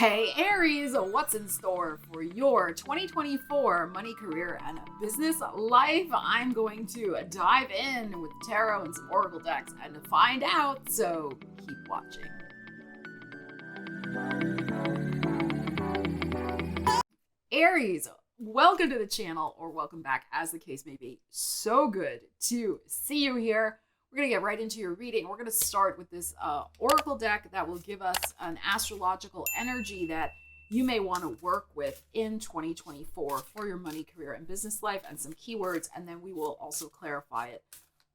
Hey Aries, what's in store for your 2024 money, career, and business life? I'm going to dive in with tarot and some oracle decks and find out, so keep watching. Aries, welcome to the channel, or welcome back as the case may be. So good to see you here. We're going to get right into your reading. We're going to start with this oracle deck that will give us an astrological energy that you may want to work with in 2024 for your money, career, and business life, and some keywords, and then we will also clarify it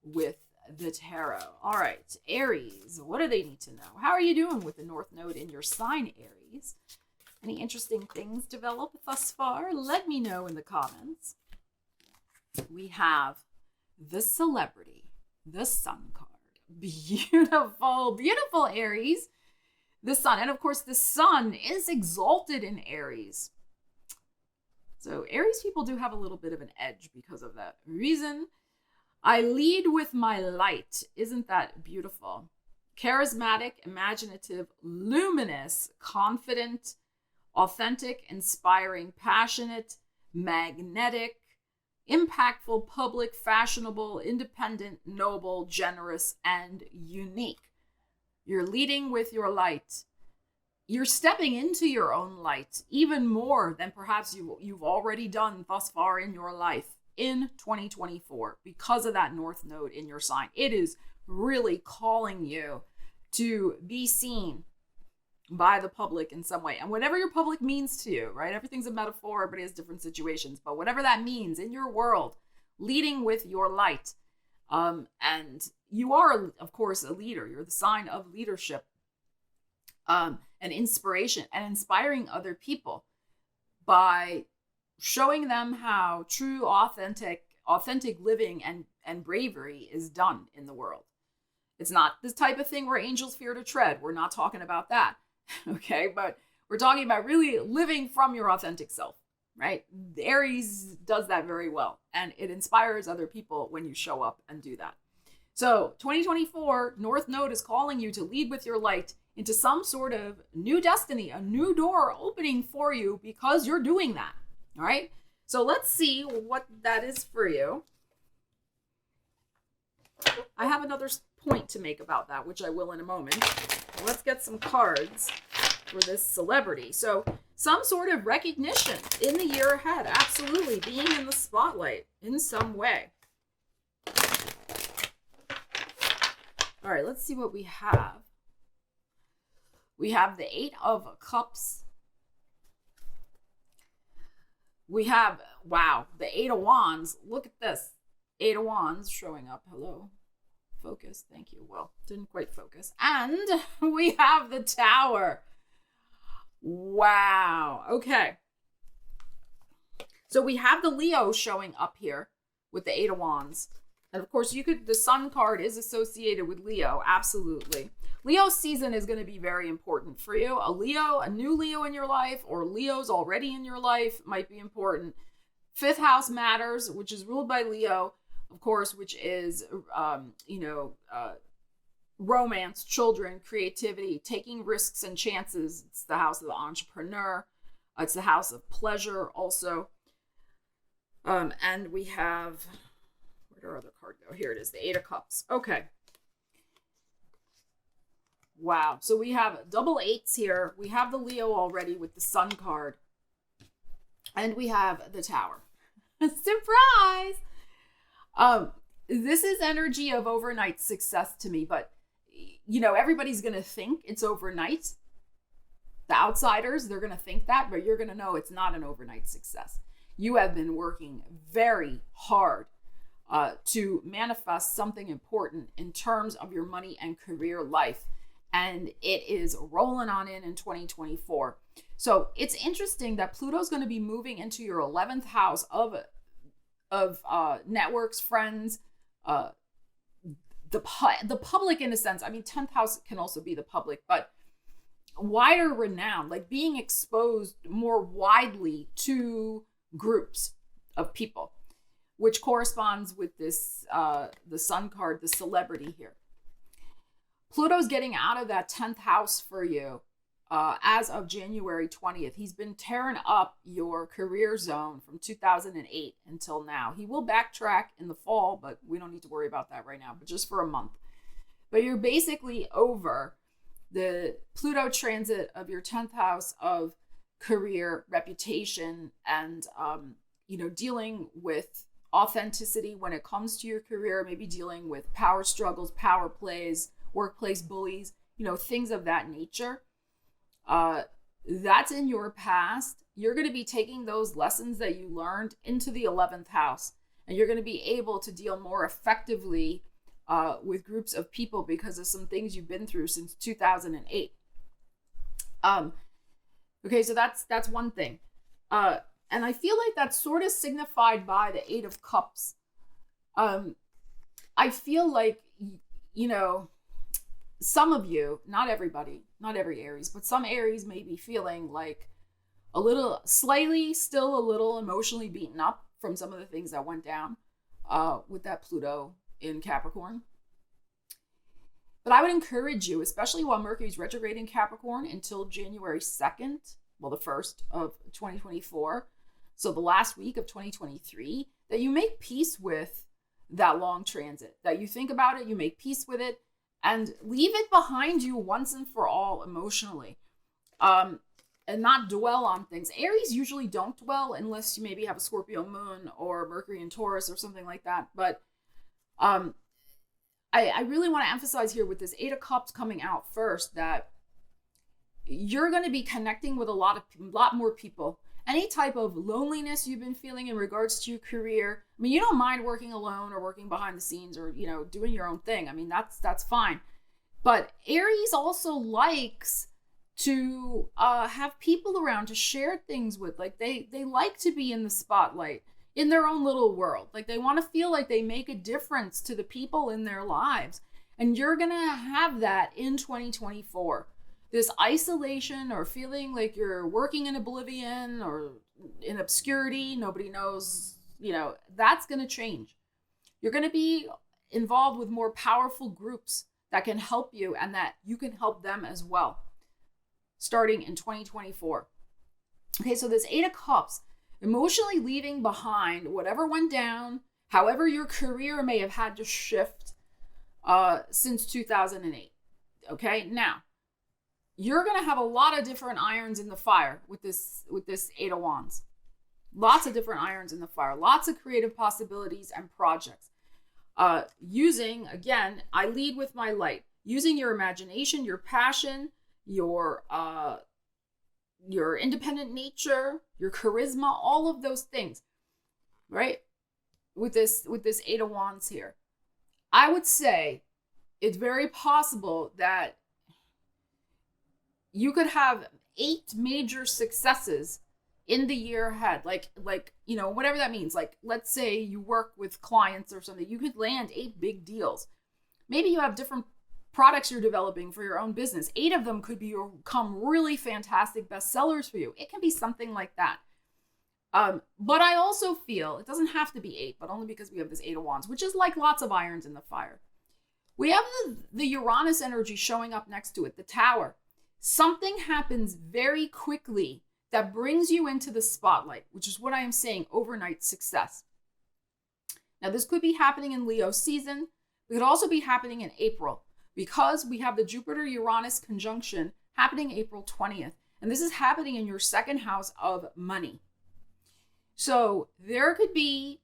with the tarot. All right, Aries, what do they need to know? How are you doing with the North Node in your sign, Aries? Any interesting things developed thus far? Let me know in the comments. We have the Celebrity, the Sun card. Beautiful, beautiful, Aries. The Sun. And of course, the Sun is exalted in Aries. So Aries people do have a little bit of an edge because of that reason. I lead with my light. Isn't that beautiful? Charismatic, imaginative, luminous, confident, authentic, inspiring, passionate, magnetic, impactful, public, fashionable, independent, noble, generous, and unique. You're leading with your light. You're stepping into your own light even more than perhaps you've already done thus far in your life in 2024 because of that North Node in your sign. It is really calling you to be seen by the public in some way. And whatever your public means to you, right? Everything's a metaphor, everybody has different situations, but whatever that means in your world, leading with your light. And you are, of course, a leader. You're the sign of leadership, and inspiration, and inspiring other people by showing them how true, authentic living and bravery is done in the world. It's not this type of thing where angels fear to tread. We're not talking about that. Okay, but we're talking about really living from your authentic self, right? Aries does that very well, and it inspires other people when you show up and do that. So 2024, North Node is calling you to lead with your light into some sort of new destiny, a new door opening for you because you're doing that, all right? So let's see what that is for you. I have another point to make about that, which I will in a moment. Let's get some cards for this Celebrity. So some sort of recognition in the year ahead. Absolutely. Being in the spotlight in some way. All right, let's see what we have. We have the 8 of Cups. We have, wow, the 8 of Wands. Look at this. 8 of Wands showing up. Hello. Focus. Thank you. Well, didn't quite focus. And we have the Tower. Wow. Okay. So we have the Leo showing up here with the 8 of Wands. And of course, the Sun card is associated with Leo. Absolutely. Leo season is going to be very important for you. A new Leo in your life, or Leo's already in your life might be important. 5th house matters, which is ruled by Leo, of course, which is, romance, children, creativity, taking risks and chances. It's the house of the entrepreneur. It's the house of pleasure also. And we have, where did our other card go? Here it is, the 8 of Cups. Okay. Wow. So we have double 8s here. We have the Leo already with the Sun card. And we have the Tower. Surprise! This is energy of overnight success to me, but everybody's going to think it's overnight. The outsiders, they're going to think that, but you're going to know it's not an overnight success. You have been working very hard to manifest something important in terms of your money and career life, and it is rolling on in 2024. So it's interesting that Pluto's going to be moving into your 11th house of networks, friends, the public in a sense. I mean, 10th house can also be the public, but wider renown, like being exposed more widely to groups of people, which corresponds with this, the Sun card, the Celebrity here. Pluto's getting out of that 10th house for you as of January 20th. He's been tearing up your career zone from 2008 until now. He will backtrack in the fall, but we don't need to worry about that right now, but just for a month. But you're basically over the Pluto transit of your 10th house of career, reputation, and, dealing with authenticity when it comes to your career, maybe dealing with power struggles, power plays, workplace bullies, things of that nature. That's in your past. You're going to be taking those lessons that you learned into the 11th house, and you're going to be able to deal more effectively with groups of people because of some things you've been through since 2008. Okay, so that's one thing. And I feel like that's sort of signified by the 8 of Cups. I feel like, some of you, not everybody, not every Aries, but some Aries may be feeling like still a little emotionally beaten up from some of the things that went down with that Pluto in Capricorn. But I would encourage you, especially while Mercury's retrograde in Capricorn until January 2nd, well, the 1st of 2024, so the last week of 2023, that you make peace with that long transit, that you think about it, you make peace with it, and leave it behind you once and for all emotionally, and not dwell on things. Aries usually don't dwell unless you maybe have a Scorpio moon or Mercury in Taurus or something like that. But I really want to emphasize here with this 8 of Cups coming out first that you're going to be connecting with a lot more people. Any type of loneliness you've been feeling in regards to your career. I mean, you don't mind working alone or working behind the scenes or, doing your own thing. I mean, that's fine. But Aries also likes to have people around to share things with. Like they like to be in the spotlight in their own little world. Like they want to feel like they make a difference to the people in their lives. And you're going to have that in 2024. This isolation or feeling like you're working in oblivion or in obscurity, nobody knows, that's going to change. You're going to be involved with more powerful groups that can help you and that you can help them as well, starting in 2024. Okay, so this 8 of Cups, emotionally leaving behind whatever went down, however your career may have had to shift since 2008. Okay, now, you're going to have a lot of different irons in the fire with this 8 of Wands. Lots of different irons in the fire. Lots of creative possibilities and projects. Using, again, I lead with my light. Using your imagination, your passion, your independent nature, your charisma, all of those things, right? With this 8 of Wands here. I would say it's very possible that you could have 8 major successes in the year ahead. Like, whatever that means. Like, let's say you work with clients or something. You could land 8 big deals. Maybe you have different products you're developing for your own business. 8 of them could become really fantastic bestsellers for you. It can be something like that. But I also feel it doesn't have to be 8, but only because we have this 8 of Wands, which is like lots of irons in the fire. We have the Uranus energy showing up next to it, the Tower. Something happens very quickly that brings you into the spotlight, which is what I am saying, overnight success. Now, this could be happening in Leo season. It could also be happening in April because we have the Jupiter-Uranus conjunction happening April 20th. And this is happening in your 2nd house of money. So there could be,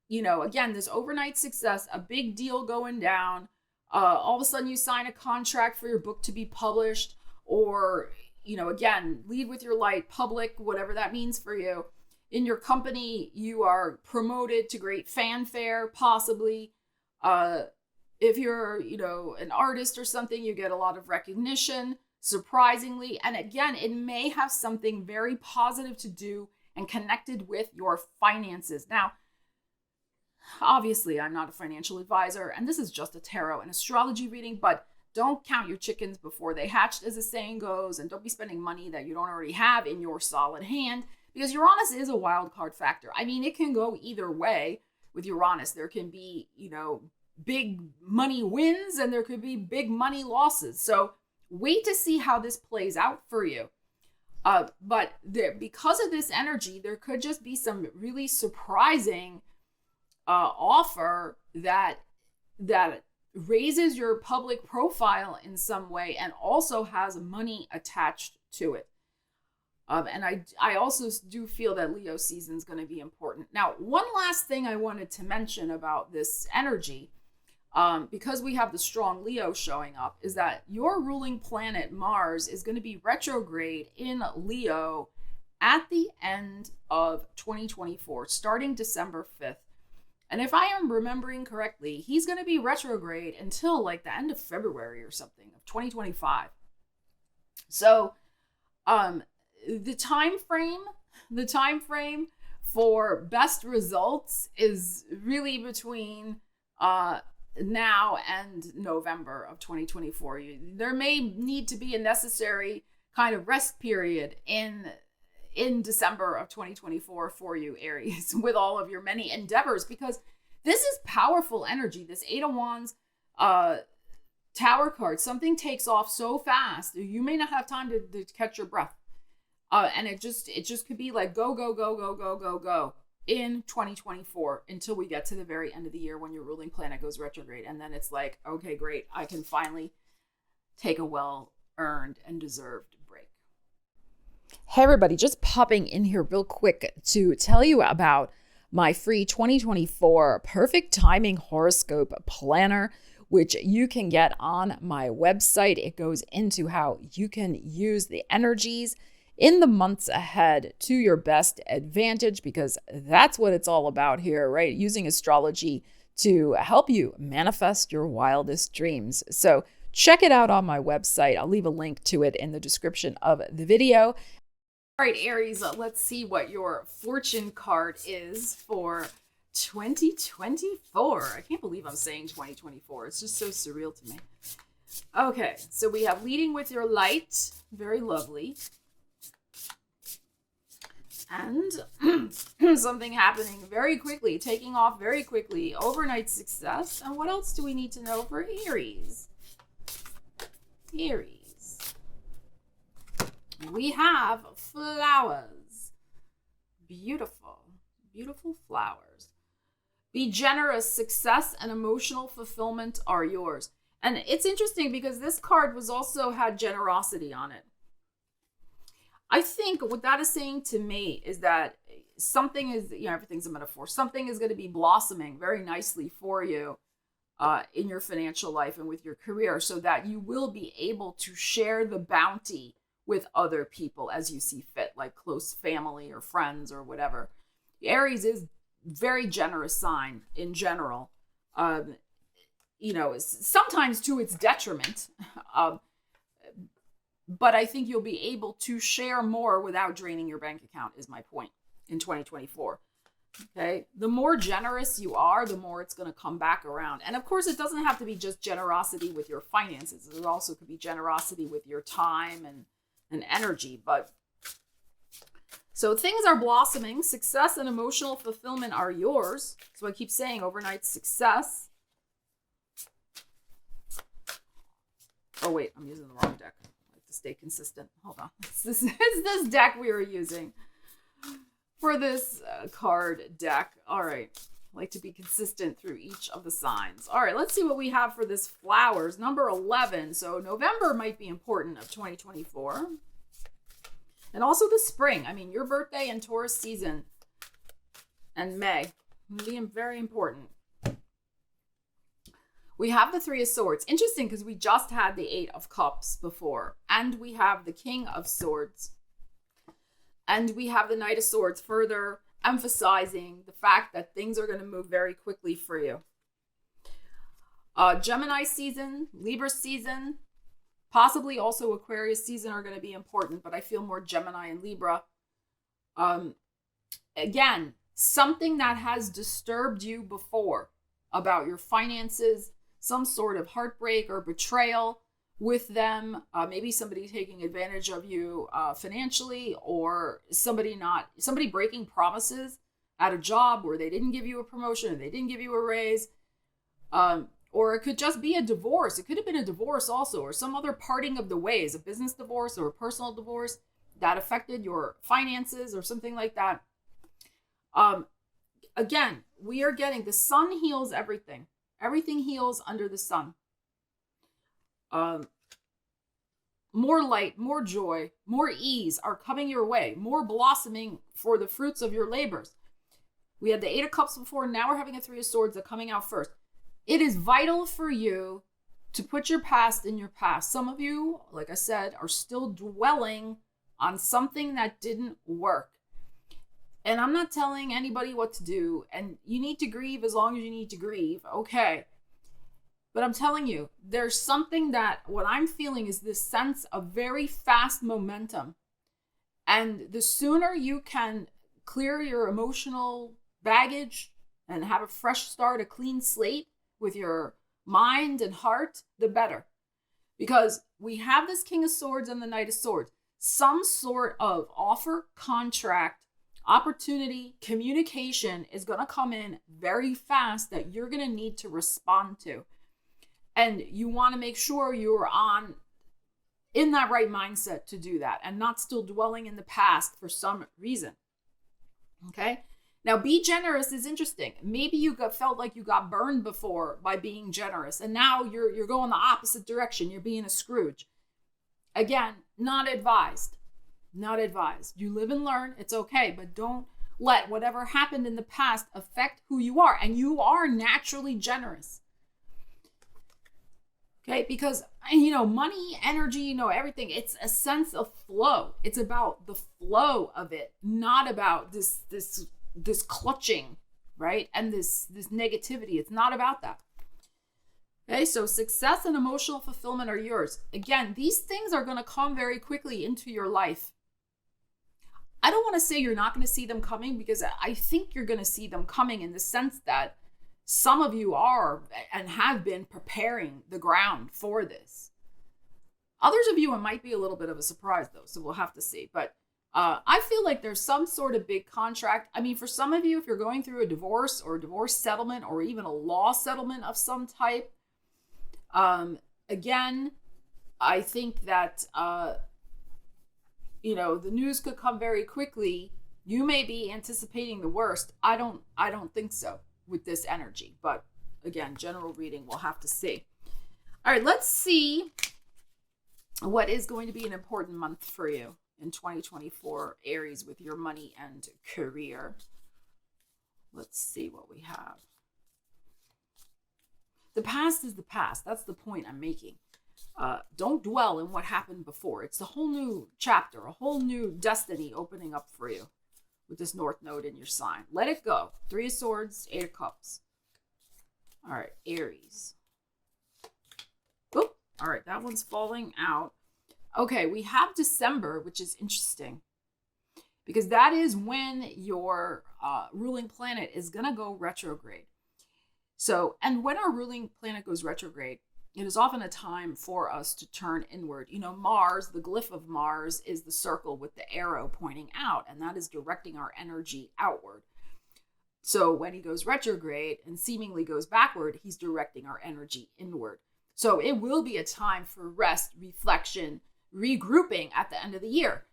again, this overnight success, a big deal going down. All of a sudden you sign a contract for your book to be published, or, again, lead with your light, public, whatever that means for you. In your company, you are promoted to great fanfare, possibly. If you're, an artist or something, you get a lot of recognition, surprisingly. And again, it may have something very positive to do and connected with your finances. Now, obviously, I'm not a financial advisor, and this is just a tarot and astrology reading, but don't count your chickens before they hatched, as the saying goes, and don't be spending money that you don't already have in your solid hand, because Uranus is a wild card factor. I mean, it can go either way with Uranus. There can be, big money wins, and there could be big money losses. So wait to see how this plays out for you. But because of this energy, there could just be some really surprising offer that raises your public profile in some way and also has money attached to it. And I also do feel that Leo season is going to be important. Now, one last thing I wanted to mention about this energy, because we have the strong Leo showing up, is that your ruling planet Mars is going to be retrograde in Leo at the end of 2024, starting December 5th. And if I am remembering correctly, he's going to be retrograde until like the end of February or something of 2025. So, the time frame for best results is really between now and November of 2024. There may need to be a necessary kind of rest period in December of 2024 for you, Aries, with all of your many endeavors, because this is powerful energy. This Eight of Wands Tower card, something takes off so fast, you may not have time to catch your breath. And it just could be like go in 2024 until we get to the very end of the year when your ruling planet goes retrograde. And then it's like, okay, great. I can finally take a well-earned and deserved break. Hey, everybody, just popping in here real quick to tell you about my free 2024 perfect timing horoscope planner, which you can get on my website. It goes into how you can use the energies in the months ahead to your best advantage, because that's what it's all about here, right? Using astrology to help you manifest your wildest dreams. So check it out on my website. I'll leave a link to it in the description of the video. All right, Aries, let's see what your fortune card is for 2024. I can't believe I'm saying 2024. It's just so surreal to me. Okay, so we have leading with your light. Very lovely. And something happening very quickly, taking off very quickly, overnight success. And what else do we need to know for Aries? Aries. We have flowers. Beautiful, beautiful flowers. Be generous, success and emotional fulfillment are yours. And it's interesting because this card also had generosity on it. I think what that is saying to me is that something is, everything's a metaphor. Something is going to be blossoming very nicely for you in your financial life and with your career, so that you will be able to share the bounty with other people as you see fit, like close family or friends or whatever. Aries is very generous sign in general, sometimes to its detriment. But I think you'll be able to share more without draining your bank account, is my point, in 2024. Okay. The more generous you are, the more it's going to come back around. And of course, it doesn't have to be just generosity with your finances. It also could be generosity with your time and energy. But so things are blossoming. Success and emotional fulfillment are yours. So I keep saying overnight success. Oh, wait, I'm using the wrong deck. Stay consistent. Hold on. It's this deck we were using for this card deck. All right. I like to be consistent through each of the signs. All right. Let's see what we have for this flowers. Number 11. So November might be important of 2024. And also the spring. I mean, your birthday and Taurus season and May will be very important. We have the Three of Swords. Interesting, because we just had the Eight of Cups before. And we have the King of Swords. And we have the Knight of Swords, further emphasizing the fact that things are going to move very quickly for you. Gemini season, Libra season, possibly also Aquarius season are going to be important, but I feel more Gemini and Libra. Again, something that has disturbed you before about your finances, some sort of heartbreak or betrayal with them, maybe somebody taking advantage of you financially, or somebody breaking promises at a job where they didn't give you a promotion or they didn't give you a raise, Or it could just be a divorce. It could have been a divorce also, or some other parting of the ways, a business divorce or a personal divorce that affected your finances or something like that. Again, we are getting, the sun heals everything. Everything heals under the sun. More light, more joy, more ease are coming your way. More blossoming for the fruits of your labors. We had the 8 of Cups before. Now we're having a 3 of Swords that coming out first. It is vital for you to put your past in your past. Some of you, like I said, are still dwelling on something that didn't work. And I'm not telling anybody what to do. And you need to grieve as long as you need to grieve. Okay. But I'm telling you, there's something that what I'm feeling is this sense of very fast momentum. And the sooner you can clear your emotional baggage and have a fresh start, a clean slate with your mind and heart, the better. Because we have this King of Swords and the Knight of Swords. Some sort of offer, contract, opportunity, communication is going to come in very fast that you're going to need to respond to. And you want to make sure you're in that right mindset to do that and not still dwelling in the past for some reason. Okay? Now, be generous is interesting. Maybe you felt like you got burned before by being generous, and now you're going the opposite direction. You're being a Scrooge. Again, not advised. Not advised. You live and learn. It's okay, but don't let whatever happened in the past affect who you are. And you are naturally generous. Okay, because, money, energy, everything, it's a sense of flow. It's about the flow of it, not about this clutching, right? And this negativity. It's not about that. Okay, so success and emotional fulfillment are yours. Again, these things are going to come very quickly into your life. I don't want to say you're not going to see them coming, because I think you're going to see them coming in the sense that some of you are and have been preparing the ground for this. Others of you, it might be a little bit of a surprise though, so we'll have to see. But I feel like there's some sort of big contract. I mean, for some of you, if you're going through a divorce or a divorce settlement or even a law settlement of some type, again, I think that, the news could come very quickly. You may be anticipating the worst. I don't think so with this energy. But again, general reading, we'll have to see. All right, let's see what is going to be an important month for you in 2024, Aries, with your money and career. Let's see what we have. The past is the past. That's the point I'm making. Don't dwell in what happened before. It's a whole new chapter, a whole new destiny opening up for you with this North Node in your sign. Let it go. 3 of Swords, 8 of Cups. All right, Aries. Oop. All right, that one's falling out. Okay, we have December, which is interesting because that is when your ruling planet is going to go retrograde. So, and when our ruling planet goes retrograde, it is often a time for us to turn inward. Mars, the glyph of Mars is the circle with the arrow pointing out, and that is directing our energy outward. So when he goes retrograde and seemingly goes backward, he's directing our energy inward. So it will be a time for rest, reflection, regrouping at the end of the year,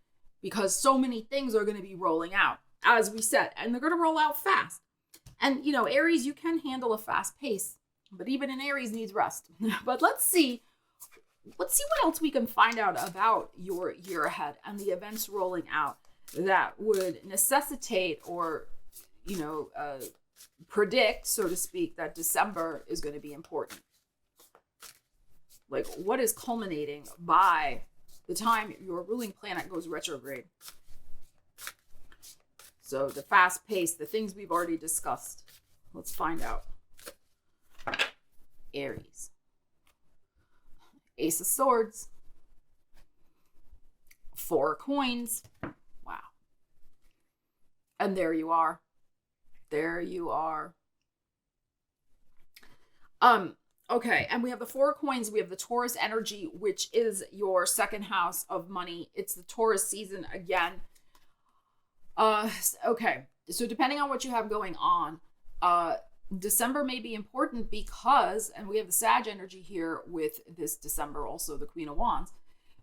because so many things are going to be rolling out, as we said, and they're going to roll out fast. And, Aries, you can handle a fast pace. But even an Aries needs rest. But let's see what else we can find out about your year ahead and the events rolling out that would necessitate or, predict, so to speak, that December is going to be important. Like, what is culminating by the time your ruling planet goes retrograde? So the fast pace, the things we've already discussed. Let's find out. Aries. Ace of Swords. 4 coins. Wow. And there you are. There you are. Okay, and we have the 4 coins. We have the Taurus energy, which is your second house of money. It's the Taurus season again. Okay, so depending on what you have going on, December may be important because, and we have the Sag energy here with this December, also the Queen of Wands,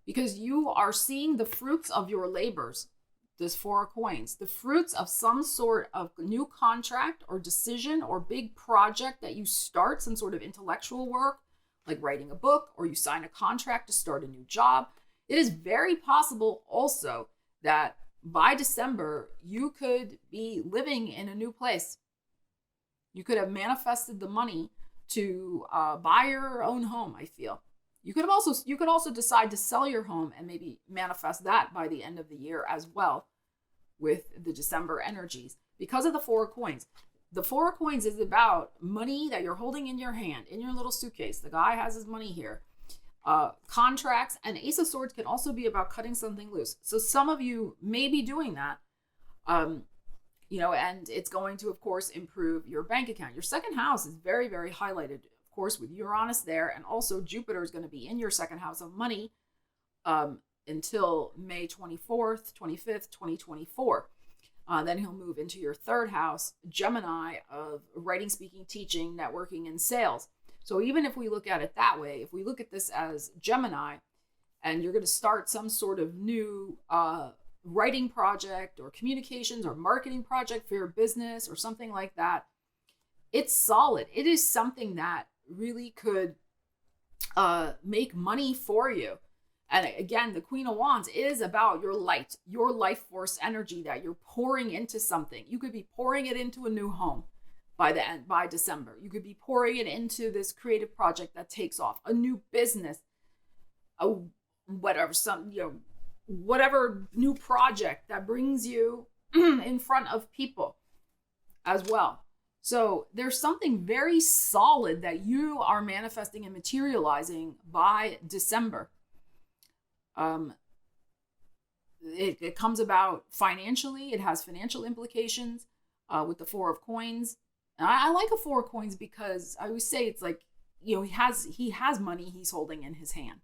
because you are seeing the fruits of your labors, this Four of Coins, the fruits of some sort of new contract or decision or big project that you start, some sort of intellectual work, like writing a book, or you sign a contract to start a new job. It is very possible also that by December, you could be living in a new place. You could have manifested the money to buy your own home, I feel. You could also decide to sell your home and maybe manifest that by the end of the year as well with the December energies because of the Four of Coins. The Four of Coins is about money that you're holding in your hand, in your little suitcase. The guy has his money here. Contracts, and Ace of Swords can also be about cutting something loose. So some of you may be doing that, and it's going to, of course, improve your bank account. Your second house is very, very highlighted, of course, with Uranus there. And also Jupiter is going to be in your second house of money until May 24th, 25th, 2024. Then he'll move into your third house, Gemini, of writing, speaking, teaching, networking, and sales. So even if we look at it that way, if we look at this as Gemini, and you're going to start some sort of new writing project or communications or marketing project for your business or something like that, it's solid. It is something that really could make money for you. And again, the Queen of Wands is about your light, your life force energy that you're pouring into something. You could be pouring it into a new home by December. You could be pouring it into this creative project that takes off, a new business, whatever new project that brings you in front of people as well. So there's something very solid that you are manifesting and materializing by December. It comes about financially. It has financial implications with the Four of Coins. And I like a Four of Coins because I always say it's like, he has money he's holding in his hand.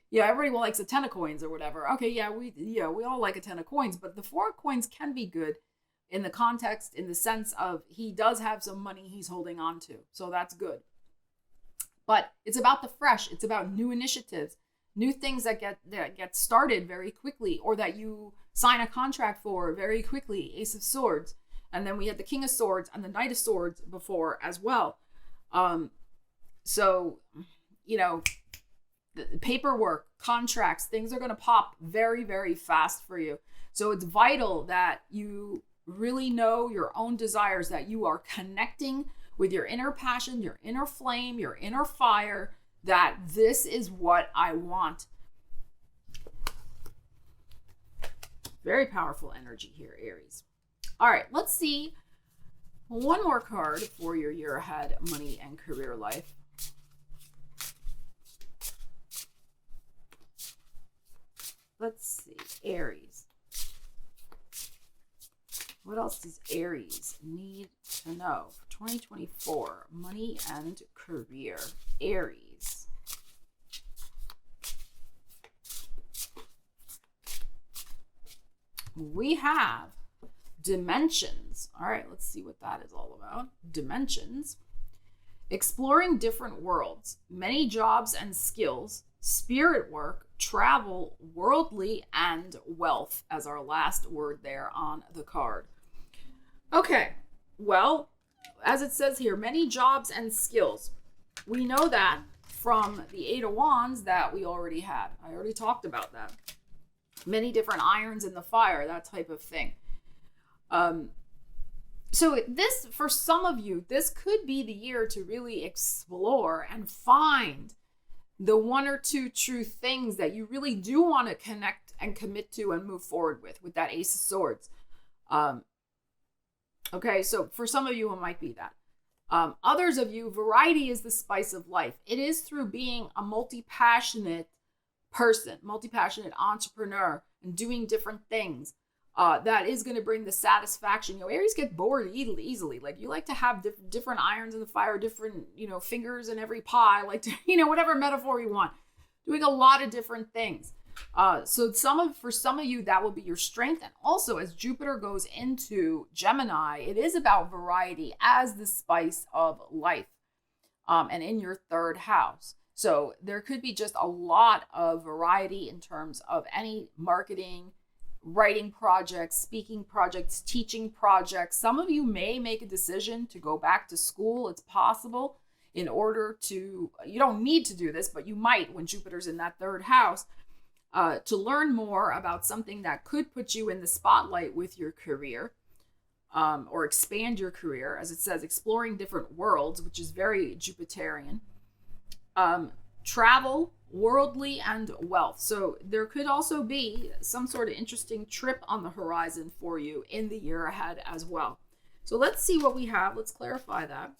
Yeah, everybody likes a 10 of coins or whatever. Okay, we all like a 10 of coins, but the Four of Coins can be good in the context, in the sense of he does have some money he's holding on to. So that's good. But it's about the fresh. It's about new initiatives, new things that get started very quickly, or that you sign a contract for very quickly. Ace of Swords. And then we had the King of Swords and the Knight of Swords before as well. So, the paperwork, contracts, things are going to pop very, very fast for you. So it's vital that you really know your own desires, that you are connecting with your inner passion, your inner flame, your inner fire, that this is what I want. Very powerful energy here, Aries. All right, let's see one more card for your year ahead, money and career life. Let's see, Aries. What else does Aries need to know for 2024? Money and career. Aries. We have dimensions. All right, let's see what that is all about. Dimensions. Exploring different worlds, many jobs and skills, spirit work, travel, worldly, and wealth as our last word there on the card. Okay, well, as it says here, many jobs and skills. We know that from the Eight of Wands that we already had. I already talked about that. Many different irons in the fire, that type of thing. So this, for some of you, this could be the year to really explore and find the one or two true things that you really do want to connect and commit to and move forward with that Ace of Swords. Okay, so for some of you, it might be that. Others of you, variety is the spice of life. It is through being a multi-passionate person, multi-passionate entrepreneur, and doing different things that is going to bring the satisfaction. Aries get bored easily. Like, you like to have different irons in the fire, different, fingers in every pie, like, whatever metaphor you want. Doing a lot of different things. So for some of you, that will be your strength. And also, as Jupiter goes into Gemini, it is about variety as the spice of life, and in your third house. So there could be just a lot of variety in terms of any marketing, writing projects, speaking projects, teaching projects. Some of you may make a decision to go back to school. It's possible, in order to, you don't need to do this, but you might when Jupiter's in that third house, to learn more about something that could put you in the spotlight with your career, or expand your career. As it says, exploring different worlds, which is very Jupiterian. Travel, worldly, and wealth. So there could also be some sort of interesting trip on the horizon for you in the year ahead as well. So let's see what we have. Let's clarify that.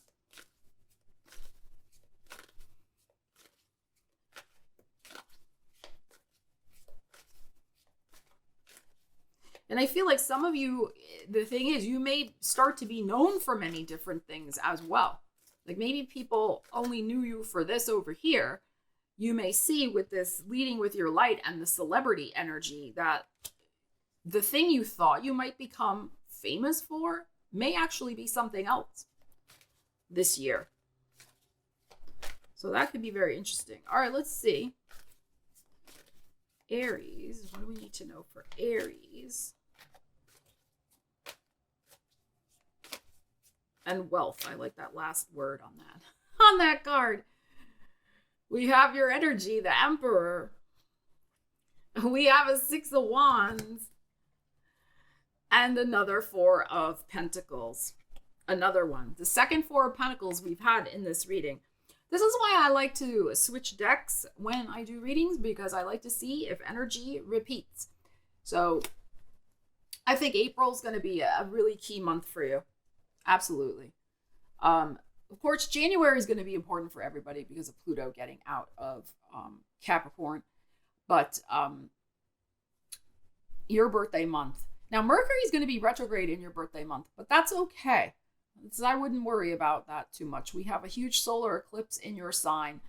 And I feel like some of you, the thing is, you may start to be known for many different things as well. Like maybe people only knew you for this over here. You may see with this leading with your light and the celebrity energy that the thing you thought you might become famous for may actually be something else this year. So that could be very interesting. All right, let's see. Aries, what do we need to know for Aries? And wealth. I like that last word on that card. We have your energy, the Emperor. We have a Six of Wands and another Four of Pentacles. Another one. The second Four of Pentacles we've had in this reading. This is why I like to switch decks when I do readings, because I like to see if energy repeats. So I think April's going to be a really key month for you. Absolutely. Of course, January is going to be important for everybody because of Pluto getting out of Capricorn. But your birthday month. Now, Mercury is going to be retrograde in your birthday month, but that's okay. I wouldn't worry about that too much. We have a huge solar eclipse in your sign.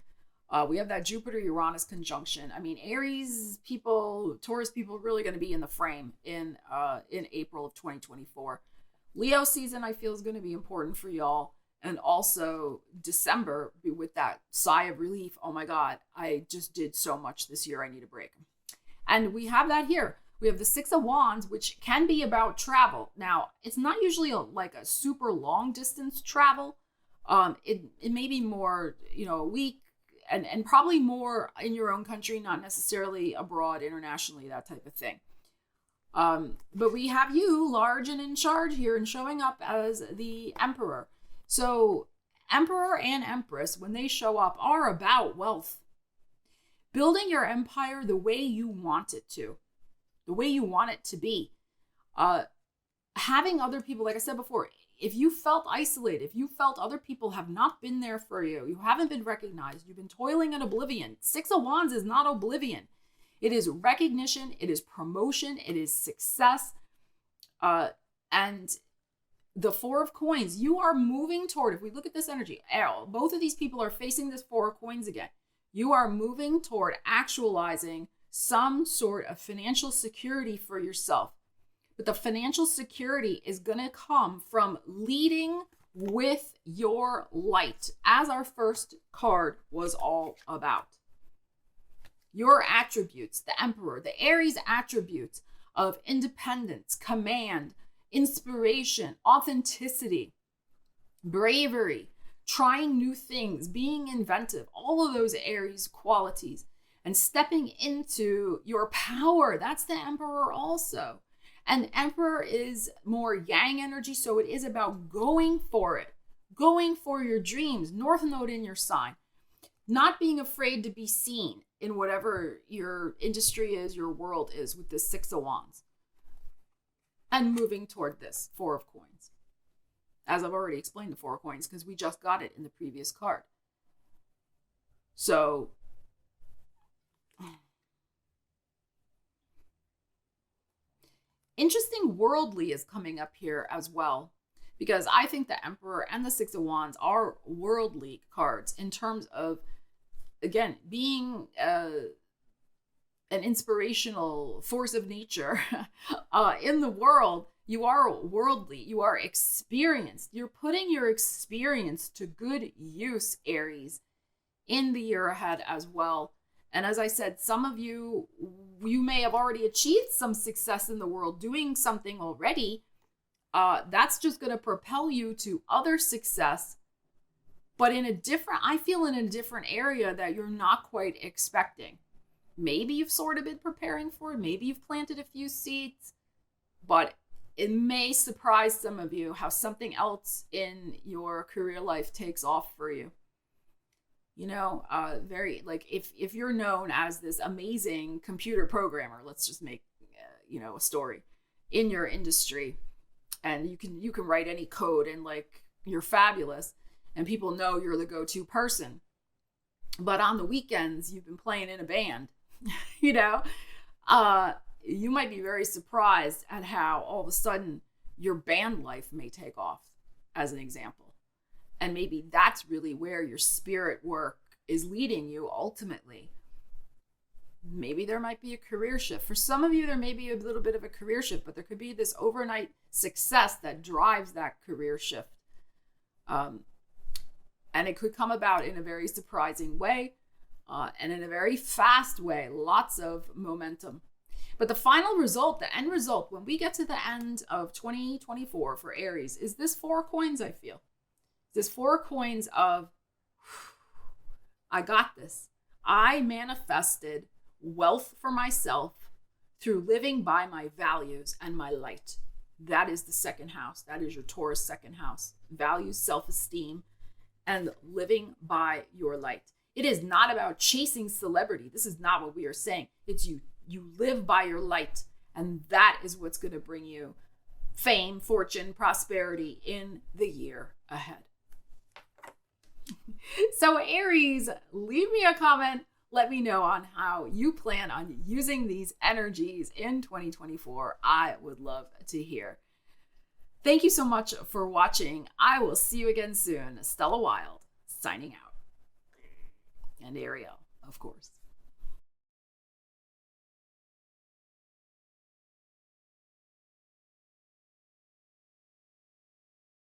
We have that Jupiter-Uranus conjunction. I mean, Aries people, Taurus people, really going to be in the frame in April of 2024. Leo season, I feel, is going to be important for y'all. And also December, with that sigh of relief. Oh my God, I just did so much this year. I need a break. And we have that here. We have the Six of Wands, which can be about travel. Now, it's not usually like a super long distance travel. It may be more, a week, and probably more in your own country, not necessarily abroad, internationally, that type of thing. But we have you large and in charge here and showing up as the Emperor. So Emperor and Empress, when they show up, are about wealth. Building your empire the way you want it to, the way you want it to be. Having other people, like I said before, if you felt isolated, if you felt other people have not been there for you, you haven't been recognized, you've been toiling in oblivion. Six of Wands is not oblivion. It is recognition, it is promotion, it is success. And the Four of Coins, you are moving toward, if we look at this energy, both of these people are facing this Four of Coins again. You are moving toward actualizing some sort of financial security for yourself. But the financial security is going to come from leading with your light, as our first card was all about. Your attributes, the Emperor, the Aries attributes of independence, command, inspiration, authenticity, bravery, trying new things, being inventive, all of those Aries qualities, and stepping into your power. That's the Emperor also. And Emperor is more yang energy, so it is about going for it, going for your dreams, North Node in your sign, not being afraid to be seen in whatever your industry is, your world is, with this Six of Wands, and moving toward this Four of Coins. As I've already explained, the Four of Coins, because we just got it in the previous card. So interesting worldly is coming up here as well, because I think the Emperor and the Six of Wands are worldly cards in terms of, again, being an inspirational force of nature in the world. You are worldly. You are experienced. You're putting your experience to good use, Aries, in the year ahead as well. And as I said, some of you may have already achieved some success in the world doing something already. That's just going to propel you to other success, but I feel in a different area that you're not quite expecting. Maybe you've sort of been preparing for it. Maybe you've planted a few seeds, but it may surprise some of you how something else in your career life takes off for you. You know, very like if you're known as this amazing computer programmer, let's just make a story in your industry, and you can write any code and like you're fabulous, and people know you're the go-to person. But on the weekends, you've been playing in a band, you might be very surprised at how all of a sudden your band life may take off, as an example. And maybe that's really where your spirit work is leading you ultimately. Maybe there might be a career shift. For some of you, there may be a little bit of a career shift, but there could be this overnight success that drives that career shift. And it could come about in a very surprising way and in a very fast way. Lots of momentum. But the final result, the end result, when we get to the end of 2024 for Aries, is this 4 coins, I feel. This 4 coins of, I got this. I manifested wealth for myself through living by my values and my light. That is the second house. That is your Taurus second house. Values, self-esteem, and living by your light. It is not about chasing celebrity. This is not what we are saying. It's you live by your light, and that is what's going to bring you fame, fortune, prosperity in the year ahead. So Aries, leave me a comment. Let me know on how you plan on using these energies in 2024. I would love to hear. Thank you so much for watching. I will see you again soon. Stella Wilde signing out. And Ariel, of course.